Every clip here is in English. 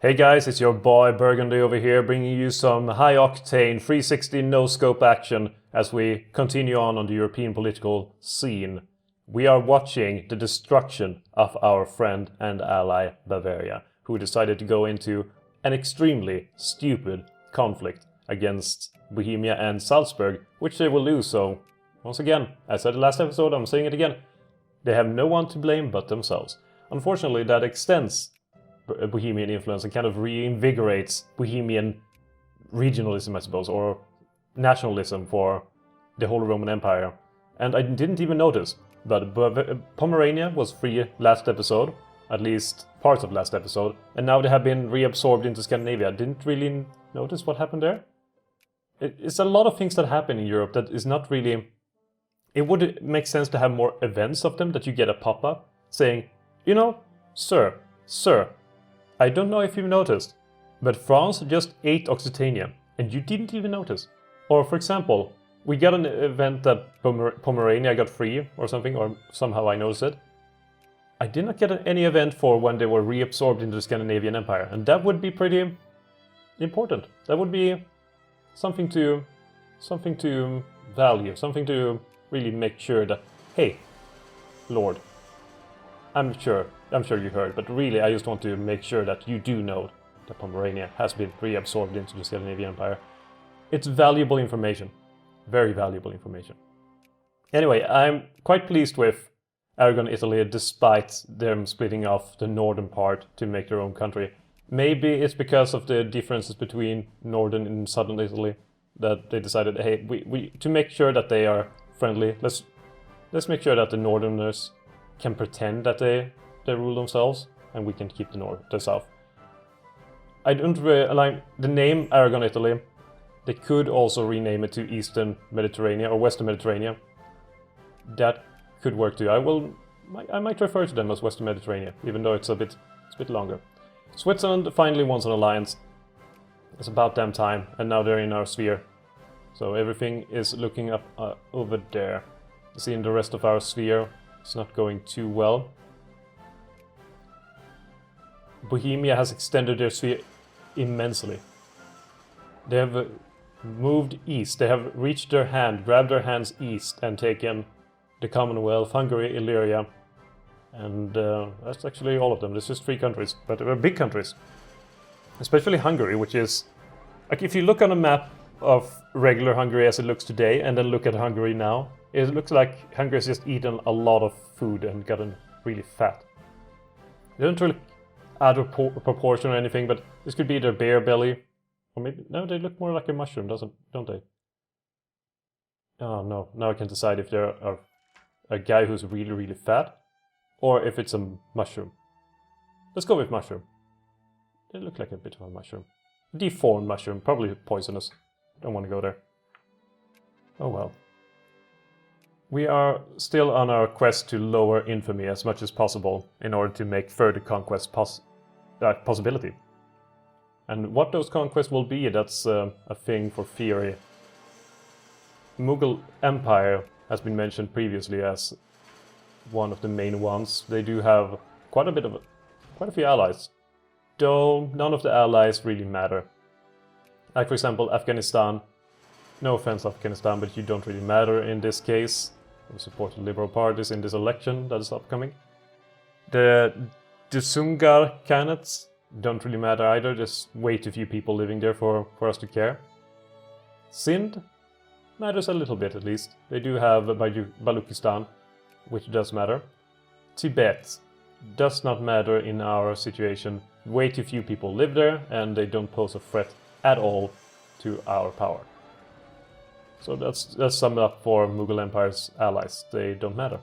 Hey guys, it's your boy Burgundy over here, bringing you some high-octane 360 no-scope action as we continue on the European political scene. We are watching the destruction of our friend and ally Bavaria, who decided to go into an extremely stupid conflict against Bohemia and Salzburg, which they will lose. So, once again, as I said the last episode, I'm saying it again, they have no one to blame but themselves. Unfortunately, that extends Bohemian influence and kind of reinvigorates Bohemian regionalism, I suppose, or nationalism for the whole Roman Empire. And I didn't even notice, but Pomerania was free last episode, at least parts of last episode, and now they have been reabsorbed into Scandinavia. Didn't really notice what happened there. It's a lot of things that happen in Europe that is not really... It would make sense to have more events of them, that you get a pop-up saying, you know, sir, I don't know if you've noticed, but France just ate Occitania, and you didn't even notice. Or, for example, we got an event that Pomerania got free or something, or somehow I noticed it. I did not get any event for when they were reabsorbed into the Scandinavian Empire, and that would be pretty important. That would be something to value, something to really make sure that, hey, Lord, I'm sure you heard, but really I just want to make sure that you do know that Pomerania has been reabsorbed into the Scandinavian Empire. It's valuable information. Very valuable information. Anyway, I'm quite pleased with Aragon, Italy, despite them splitting off the northern part to make their own country. Maybe it's because of the differences between northern and southern Italy that they decided, hey, we to make sure that they are friendly, let's make sure that the northerners can pretend that they rule themselves, and we can keep the south. I don't really like the name Aragon, Italy. They could also rename it to Eastern Mediterranean or Western Mediterranean. That could work too. I might refer to them as Western Mediterranean, even though it's a bit longer. Switzerland finally wants an alliance. It's about damn time, and now they're in our sphere. So everything is looking up over there. Seeing the rest of our sphere, it's not going too well. Bohemia has extended their sphere immensely. They have moved east. They have reached their hand, grabbed their hands east, and taken the Commonwealth, Hungary, Illyria, and that's actually all of them. There's just 3 countries, but they're big countries. Especially Hungary, which is... Like, if you look on a map of regular Hungary as it looks today, and then look at Hungary now, it looks like Hungary has just eaten a lot of food and gotten really fat. They don't really add a proportion or anything, but this could be their bear belly. Or maybe... No, they look more like a mushroom, don't they? Oh no, now I can decide if they're a guy who's really, really fat, or if it's a mushroom. Let's go with mushroom. They look like a bit of a mushroom. Deformed mushroom, probably poisonous. Don't want to go there. Oh well. We are still on our quest to lower infamy as much as possible in order to make further conquest possibility. And what those conquests will be, that's a thing for theory. Mughal Empire has been mentioned previously as one of the main ones. They do have quite a few allies, though none of the allies really matter. Like, for example, Afghanistan. No offense, Afghanistan, but you don't really matter in this case. We support the liberal parties in this election that is upcoming. The Dzungar Khanates don't really matter either. There's way too few people living there for us to care. Sindh matters a little bit, at least. They do have Baluchistan, which does matter. Tibet does not matter in our situation. Way too few people live there, and they don't pose a threat at all to our power. So that's summed up for Mughal Empire's allies. They don't matter.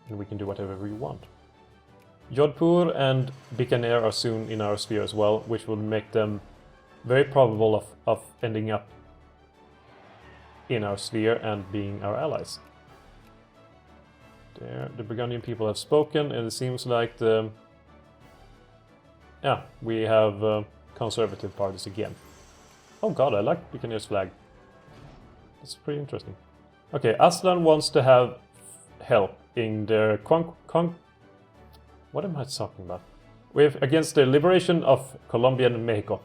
And we can do whatever we want. Jodhpur and Bikaner are soon in our sphere as well, which will make them very probable of ending up in our sphere and being our allies. There, the Burgundian people have spoken, and it seems like we have conservative parties again. Oh god, I like Bikaner's flag. That's pretty interesting. Okay, Aztlan wants to have help in their what am I talking about? With against the liberation of Colombia and Mexico.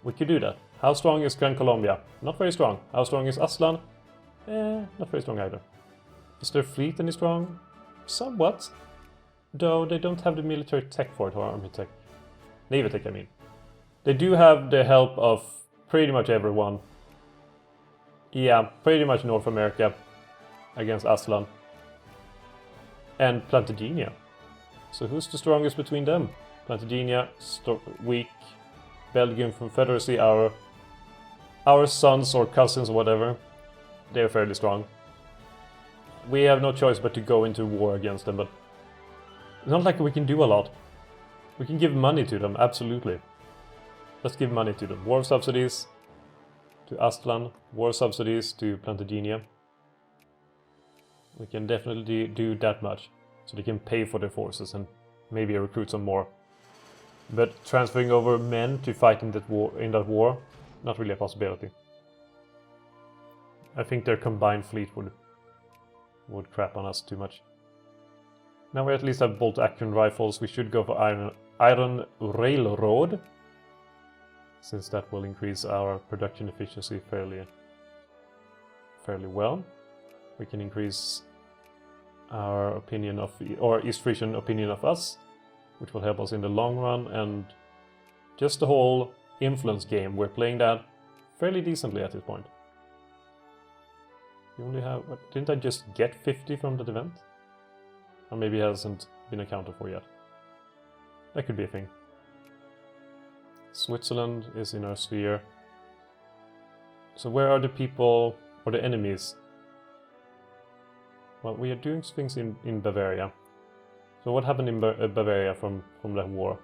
We could do that. How strong is Gran Colombia? Not very strong. How strong is Aztlan? Not very strong either. Is their fleet any strong? Somewhat. Though they don't have the military tech for it, or army tech. Navy tech, I mean. They do have the help of pretty much everyone. Yeah, pretty much North America against Aztlan. And Plantagenia. So who's the strongest between them? Plantagenia, weak. Belgian Confederacy, our sons or cousins or whatever. They're fairly strong. We have no choice but to go into war against them, but it's not like we can do a lot. We can give money to them, absolutely. Let's give money to them. War subsidies to Aztlan, war subsidies to Plantagenia. We can definitely do that much, so they can pay for their forces and maybe recruit some more. But transferring over men to fight in that war, not really a possibility. I think their combined fleet would crap on us too much. Now we at least have bolt-action rifles. We should go for iron railroad, since that will increase our production efficiency fairly well. We can increase our opinion of, or East Frisian opinion of us, which will help us in the long run, and just the whole influence game, we're playing that fairly decently at this point. We only have, didn't I just get 50 from that event? Or maybe it hasn't been accounted for yet. That could be a thing. Switzerland is in our sphere. So where are the people, or the enemies? Well, we are doing things in Bavaria. So what happened in Bavaria from that war?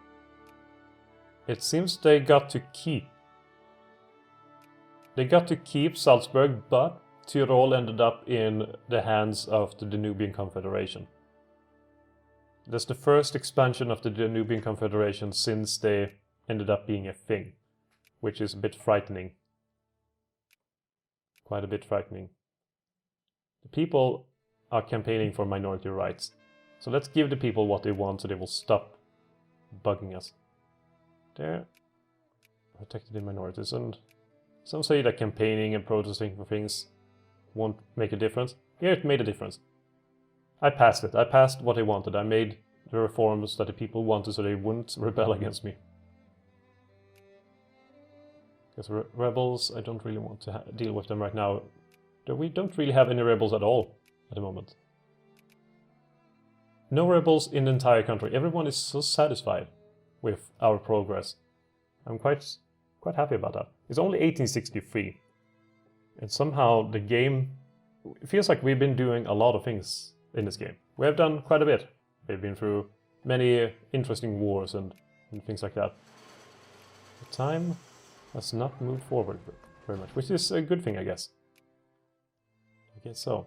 It seems they got to keep. They got to keep Salzburg, but Tyrol ended up in the hands of the Danubian Confederation. That's the first expansion of the Danubian Confederation since they ended up being a thing, which is a bit frightening. Quite a bit frightening. The people are campaigning for minority rights. So let's give the people what they want so they will stop bugging us. They're protected in minorities, and some say that campaigning and protesting for things won't make a difference. Here it made a difference. I passed it. I passed what I wanted. I made the reforms that the people wanted so they wouldn't rebel against me. Because rebels, I don't really want to deal with them right now. We don't really have any rebels at all at the moment. No rebels in the entire country. Everyone is so satisfied with our progress. I'm quite happy about that. It's only 1863. And somehow the game, it feels like we've been doing a lot of things in this game. We have done quite a bit. We've been through many interesting wars and things like that. The time has not moved forward very much, which is a good thing, I guess. I guess so.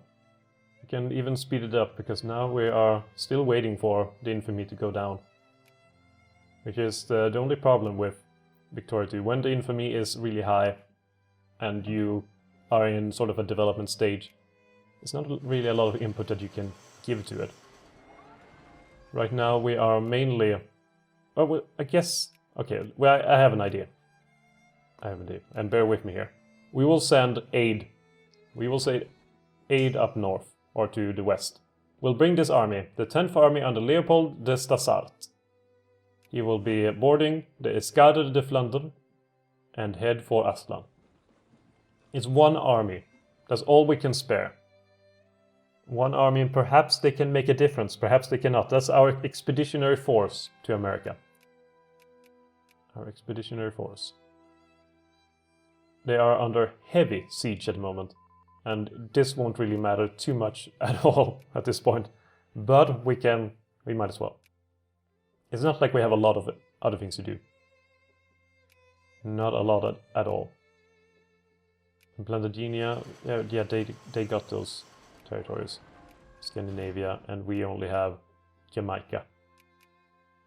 We can even speed it up, because now we are still waiting for the infamy to go down. Which is the only problem with Victoria 2. When the infamy is really high and you are in sort of a development stage, there's not really a lot of input that you can give to it. Right now we are mainly... Oh, well, I guess... Okay, well, I have an idea. And bear with me here. We will send aid. We will say aid up north, or to the west. We'll bring this army, the 10th Army under Leopold de Stassart. He will be boarding the Escadre de Flandre and head for Aztlan. It's one army. That's all we can spare. One army, and perhaps they can make a difference, perhaps they cannot. That's our expeditionary force to America. Our expeditionary force. They are under heavy siege at the moment, and this won't really matter too much at all at this point. But we might as well. It's not like we have a lot of other things to do. Not a lot at all. In Plantagenia, yeah, they got those territories. Scandinavia, and we only have Jamaica.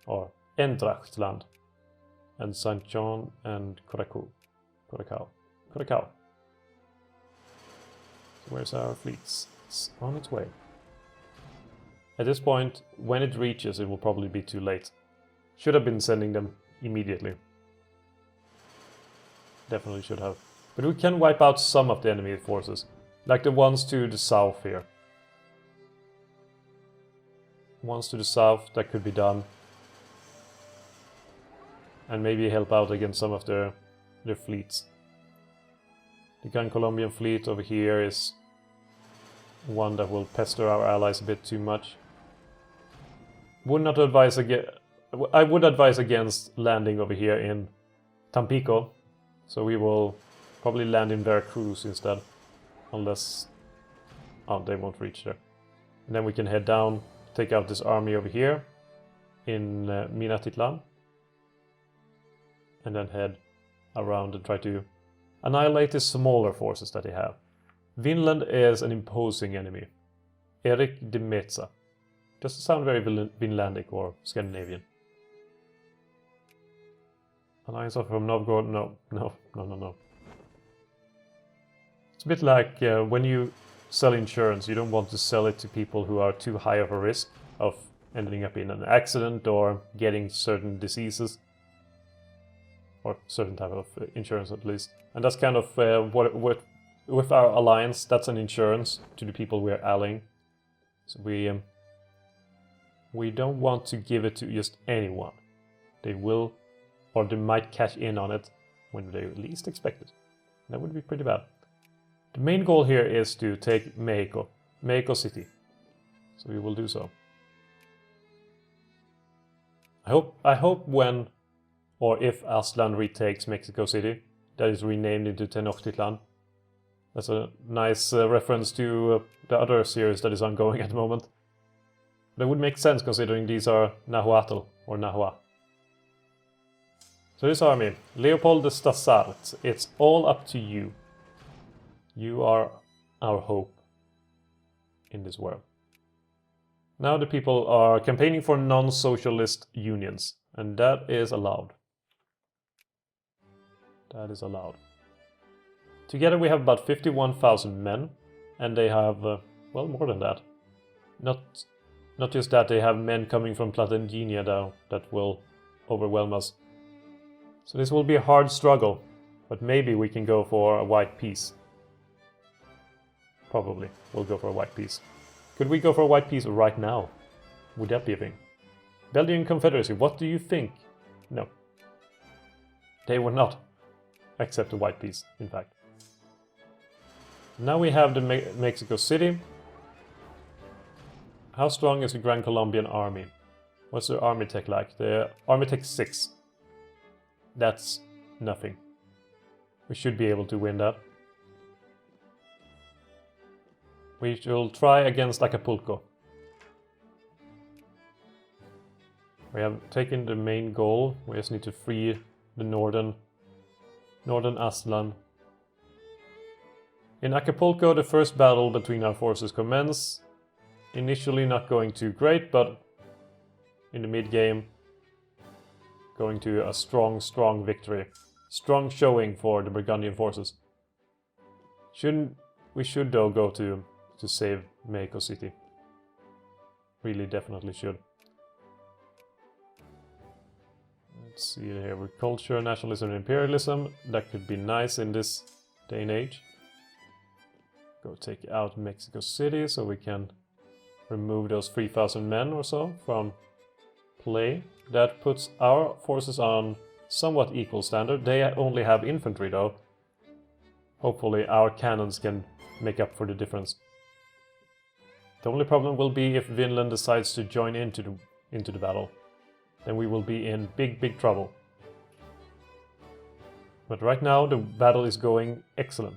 Or Eindrachtland. And St. John and Curacao. So where's our fleets? It's on its way. At this point, when it reaches, it will probably be too late. Should have been sending them immediately. Definitely should have. But we can wipe out some of the enemy forces. Like the ones to the south here. Ones to the south, that could be done. And maybe help out against some of their fleets. The Grand Colombian fleet over here is one that will pester our allies a bit too much. I would advise against landing over here in Tampico. So we will probably land in Veracruz instead. Unless... oh, they won't reach there. And then we can head down, take out this army over here in Minatitlan. And then head around and try to annihilate the smaller forces that they have. Vinland is an imposing enemy. Erik de Metza. Doesn't sound very Vinlandic or Scandinavian. Alliance from Novgorod? No. It's a bit like when you sell insurance, you don't want to sell it to people who are too high of a risk of ending up in an accident or getting certain diseases. Or certain type of insurance at least. And that's kind of what with our alliance, that's an insurance to the people we are allying. So we don't want to give it to just anyone. They will, or they might cash in on it when they least expect it. That would be pretty bad. The main goal here is to take Mexico City. So we will do so. I hope when or if Aztlan retakes Mexico City, that is renamed into Tenochtitlan. That's a nice reference to the other series that is ongoing at the moment. That would make sense considering these are Nahuatl or Nahua. So this army, Leopold de Stassart, it's all up to you. You are our hope in this world. Now the people are campaigning for non-socialist unions, and that is allowed. That is allowed. Together we have about 51,000 men, and they have, well, more than that. Not just that, they have men coming from Platagenia though, that will overwhelm us. So this will be a hard struggle, but maybe we can go for a white peace. Probably, we'll go for a white peace. Could we go for a white peace right now? Would that be a thing? Belgian Confederacy, what do you think? No. They would not accept a white peace, in fact. Now we have the Mexico City. How strong is the Grand Colombian army? What's the army tech like? The army tech 6. That's nothing. We should be able to win that. We shall try against Acapulco. We have taken the main goal. We just need to free the northern Aztlan. In Acapulco, the first battle between our forces commence. Initially not going too great, but in the mid-game, going to a strong victory. Strong showing for the Burgundian forces. We should though go to save Mexico City. Really, definitely should. Let's see here, with culture, nationalism and imperialism. That could be nice in this day and age. Go take out Mexico City so we can remove those 3,000 men or so from play. That puts our forces on somewhat equal standard. They only have infantry though. Hopefully our cannons can make up for the difference. The only problem will be if Vinland decides to join into the battle. Then we will be in big trouble. But right now the battle is going excellent.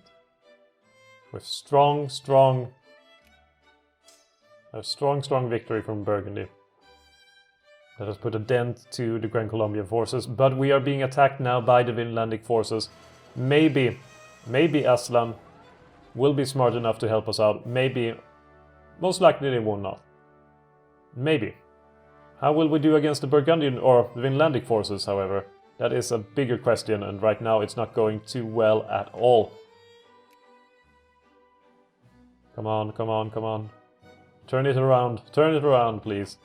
With strong victory from Burgundy. That has put a dent to the Grand Colombian forces, but we are being attacked now by the Vinlandic forces. Maybe Aztlan will be smart enough to help us out. Maybe. Most likely they will not. Maybe. How will we do against the Burgundian or the Vinlandic forces, however? That is a bigger question, and right now it's not going too well at all. Come on. Turn it around, please.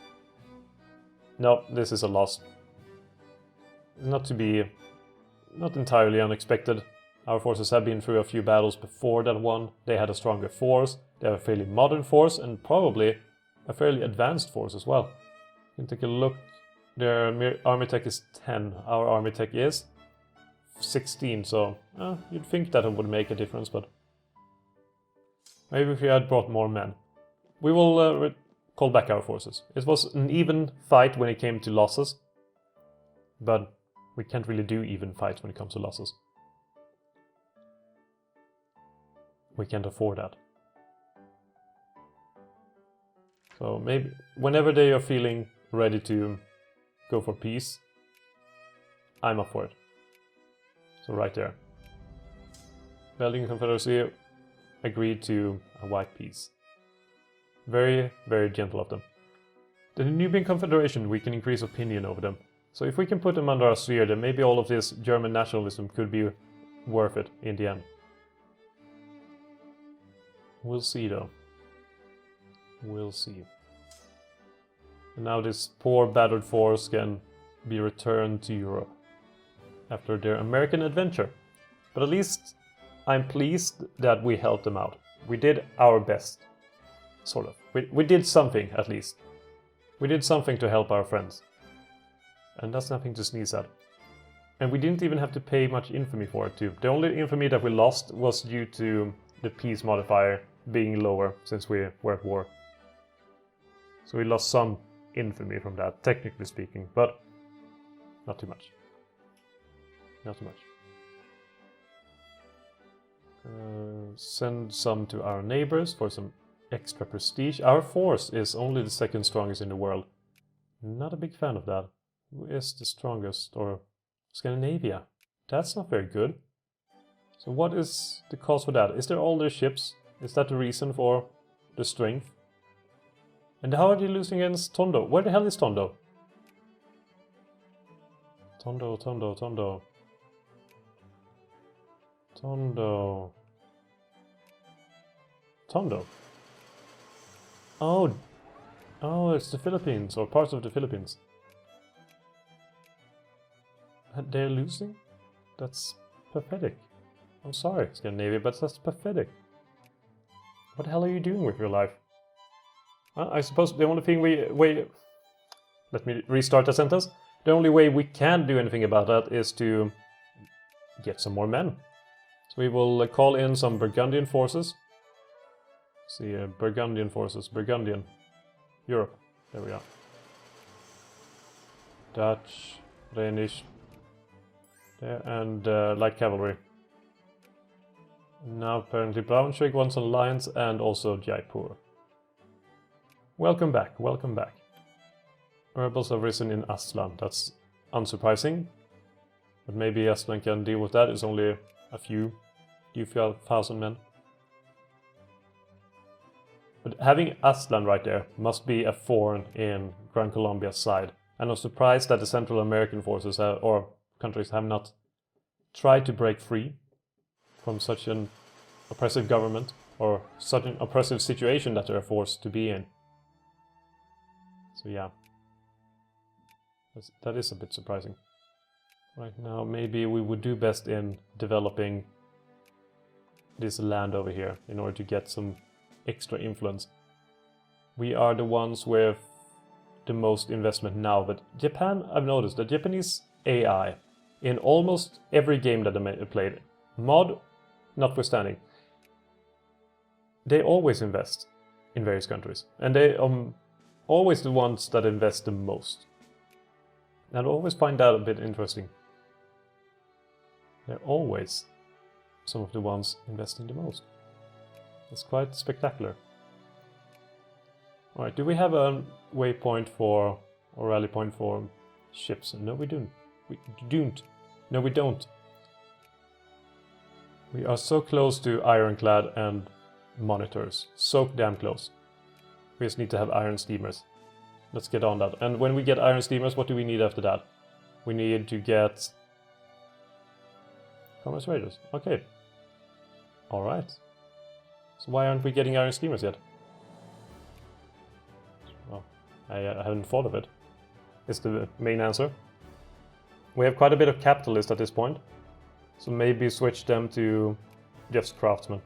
No, this is a loss. not entirely unexpected. Our forces have been through a few battles before that one. They had a stronger force, they have a fairly modern force, and probably a fairly advanced force as well. You can take a look. Their army tech is 10, our army tech is 16, so you'd think that it would make a difference, but maybe if we had brought more men. We will call back our forces. It was an even fight when it came to losses, but we can't really do even fights when it comes to losses. We can't afford that. So maybe whenever they are feeling ready to go for peace, I'm up for it. So right there. Belgian Confederacy agreed to a white peace. Very, very gentle of them. The Nubian Confederation, we can increase opinion over them. So if we can put them under our sphere, then maybe all of this German nationalism could be worth it in the end. We'll see though. We'll see. And now this poor battered force can be returned to Europe after their American adventure. But at least I'm pleased that we helped them out. We did our best. Sort of. We did something, at least. We did something to help our friends. And that's nothing to sneeze at. And we didn't even have to pay much infamy for it too. The only infamy that we lost was due to the peace modifier being lower since we were at war. So we lost some infamy from that, technically speaking, but not too much. Not too much. Send some to our neighbors for some extra prestige. Our force is only the second strongest in the world. Not a big fan of that. Who is the strongest? Or Scandinavia? That's not very good. So what is the cause for that? Is there older ships? Is that the reason for the strength? And how are they losing against Tondo? Where the hell is Tondo? Tondo. Oh, it's the Philippines, or parts of the Philippines. They're losing? That's pathetic. I'm sorry, Scandinavia, but that's pathetic. What the hell are you doing with your life? I suppose the only thing let me restart the sentence. The only way we can do anything about that is to get some more men. So we will call in some Burgundian forces. See, Burgundian forces. Burgundian. Europe. There we are. Dutch, Danish. There, and light cavalry. Now apparently Braunschweig wants an alliance, and also Jaipur. Welcome back, welcome back. Rebels have risen in Aztlan. That's unsurprising. But maybe Aztlan can deal with that. It's only a few thousand men. But having Aztlan right there must be a thorn in Gran Colombia's side. And I'm surprised that the Central American forces or countries have not tried to break free from such an oppressive government or such an oppressive situation that they're forced to be in. So yeah, that is a bit surprising. Right now, maybe we would do best in developing this land over here in order to get some extra influence. We are the ones with the most investment now, but Japan, I've noticed the Japanese AI in almost every game that I played, mod notwithstanding, they always invest in various countries, and they always the ones that invest the most. And I always find that a bit interesting. They're always some of the ones investing the most. It's quite spectacular. Alright, do we have a waypoint for, or rally point for ships? No, we don't. No, we don't. We are so close to ironclad and monitors. So damn close. We just need to have iron steamers. Let's get on that. And when we get iron steamers, what do we need after that? We need to get commerce raiders. Okay. Alright. So why aren't we getting iron steamers yet? Well, I haven't thought of it. Is the main answer. We have quite a bit of capitalists at this point, so maybe switch them to just craftsmen.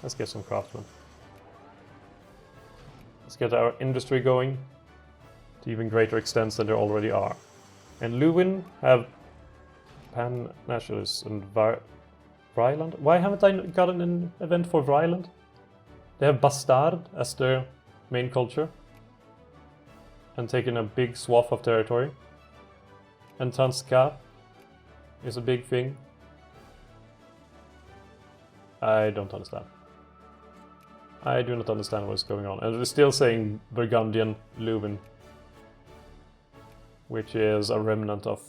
Let's get some craftsmen. Let's get our industry going to even greater extents than there already are. And Lewin have Pan-Nationalists and Vryland. Why haven't I gotten an event for Vryland? They have Bastard as their main culture and taken a big swath of territory. And Tanska is a big thing. I don't understand. I do not understand what's going on. And they're still saying Burgundian Leuven, which is a remnant of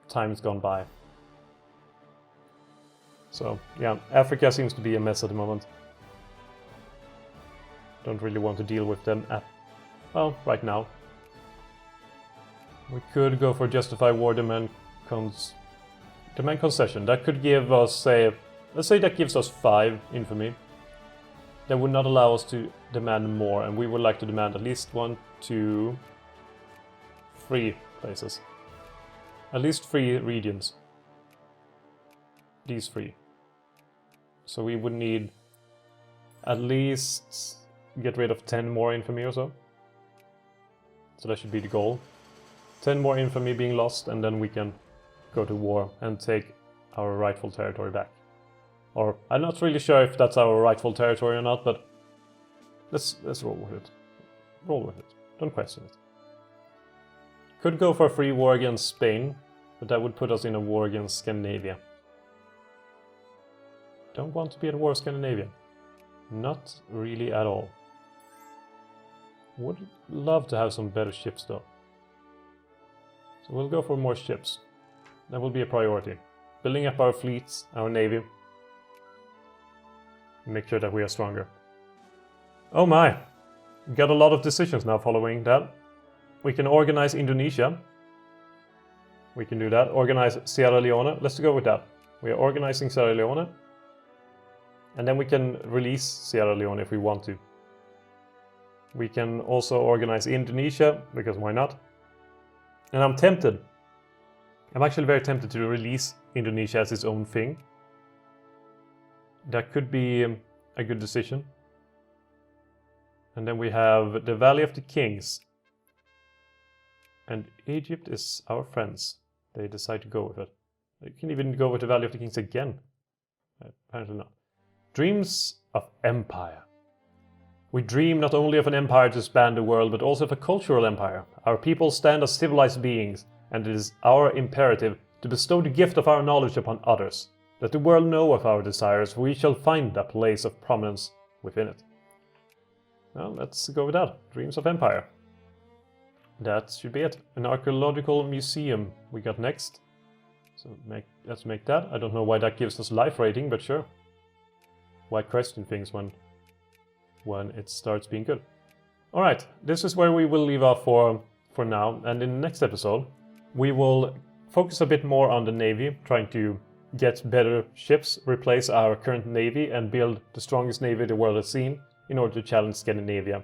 times gone by. So, yeah, Africa seems to be a mess at the moment. Don't really want to deal with them right now. We could go for justify war demand concession. That could give us, let's say that gives us 5 infamy. That would not allow us to demand more, and we would like to demand at least 1, 2, 3 places. At least 3 regions. These 3. So we would need at least get rid of 10 more infamy or so. So that should be the goal. 10 more infamy being lost, and then we can go to war and take our rightful territory back. Or, I'm not really sure if that's our rightful territory or not, but let's roll with it. Roll with it. Don't question it. Could go for a free war against Spain, but that would put us in a war against Scandinavia. Don't want to be at war with Scandinavia. Not really at all. Would love to have some better ships though. So we'll go for more ships. That will be a priority. Building up our fleets, our navy. Make sure that we are stronger. Oh my! We got a lot of decisions now following that. We can organize Indonesia. We can do that. Organize Sierra Leone. Let's go with that. We are organizing Sierra Leone. And then we can release Sierra Leone if we want to. We can also organize Indonesia, because why not? And I'm tempted. I'm actually very tempted to release Indonesia as its own thing. That could be a good decision. And then we have the Valley of the Kings. And Egypt is our friends. They decide to go with it. They can even go with the Valley of the Kings again. Apparently not. Dreams of empire. We dream not only of an empire to span the world, but also of a cultural empire. Our people stand as civilized beings, and it is our imperative to bestow the gift of our knowledge upon others. Let the world know of our desires, for we shall find a place of prominence within it. Well, let's go with that. Dreams of empire. That should be it. An archaeological museum we got next. So let's make that. I don't know why that gives us life rating, but sure. Why question things when it starts being good? Alright, this is where we will leave off for now. And in the next episode, we will focus a bit more on the navy, trying to get better ships, replace our current navy, and build the strongest navy the world has seen in order to challenge Scandinavia.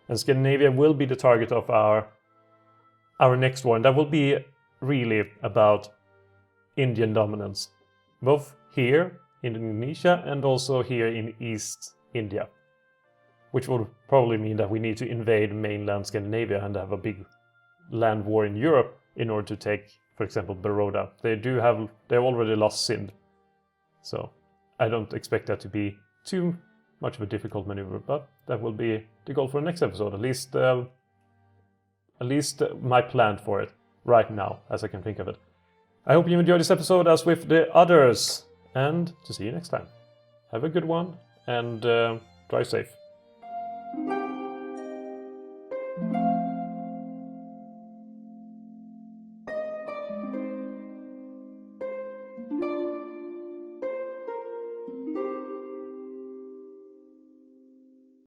And Scandinavia will be the target of our next war, and that will be really about Indian dominance. Both here in Indonesia and also here in East India. Which would probably mean that we need to invade mainland Scandinavia and have a big land war in Europe in order to take, for example, Baroda. They've already lost Sind. So I don't expect that to be too much of a difficult maneuver, but that will be the goal for the next episode. At least my plan for it right now, as I can think of it. I hope you enjoyed this episode as with the others, and to see you next time. Have a good one, and drive safe.